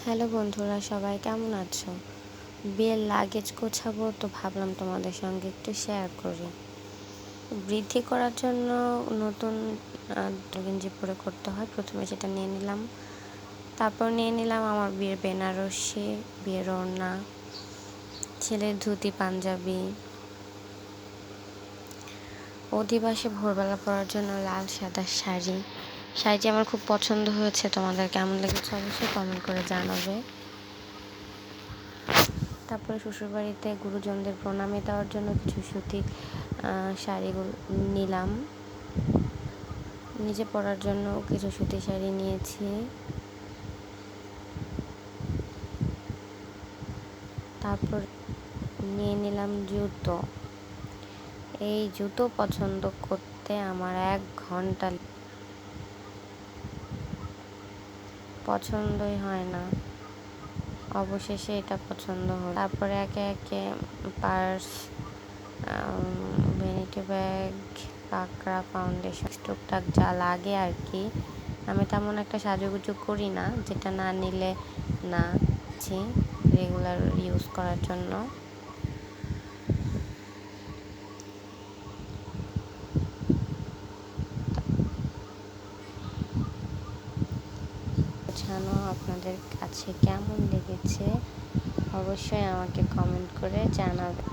Hello বন্ধুরা, সবাই কেমন আছো? বিয়ের লাগেজ গোছাবো তো ভাবলাম তোমাদের সঙ্গে একটু শেয়ার করি। বৃদ্ধি করার জন্য নতুন গেঞ্জি পরে করতে হয়। প্রথমে সেটা নিয়ে নিলাম, তারপর নিয়ে নিলাম আমার বিয়ের বেনারসি, বিয়ের ওড়না, ছেলের ধুতি পাঞ্জাবি, অধিবাসে ভোরবেলা পরার জন্য লাল সাদা শাড়িটি আমার খুব পছন্দ হয়েছে। তোমাদের কেমন লেগেছে অবশ্যই কমেন্ট করে জানাবে। তারপরে শ্বশুরবাড়িতে গুরুজনদের প্রণামী দেওয়ার জন্য কিছু সুতি শাড়িগুলো নিলাম। নিজে পরার জন্য কিছু সুতি শাড়ি নিয়েছি। তারপর নিয়ে নিলাম জুতো। এই জুতো পছন্দ করতে আমার 1 ঘন্টা, পছন্দই হয় না। অবশেষে এটা পছন্দ হলো। তারপরে একে একে পার্স, ভ্যানিটি ব্যাগ, কাঁকড়া, ফাউন্ডেশন, টুকটাক যা লাগে আর কি। আমি তেমন একটা সাজুগুজু করি না, যেটা না নিলে না রেগুলার ইউজ করার জন্য। গোছানো আপনাদের কাছে কেমন লেগেছে অবশ্যই আমাকে কমেন্ট করে জানাবে।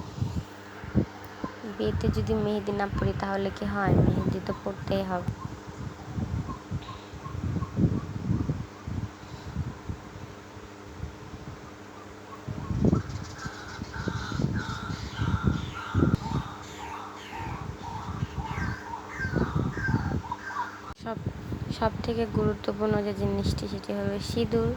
বিয়েতে যদি মেহেদি না পড়ি তাহলে কি হয়? মেহেদি তো পড়তেই হবে। সব থেকে গুরুত্বপূর্ণ যে জিনিসটি সেটি হলো সিঁদুর।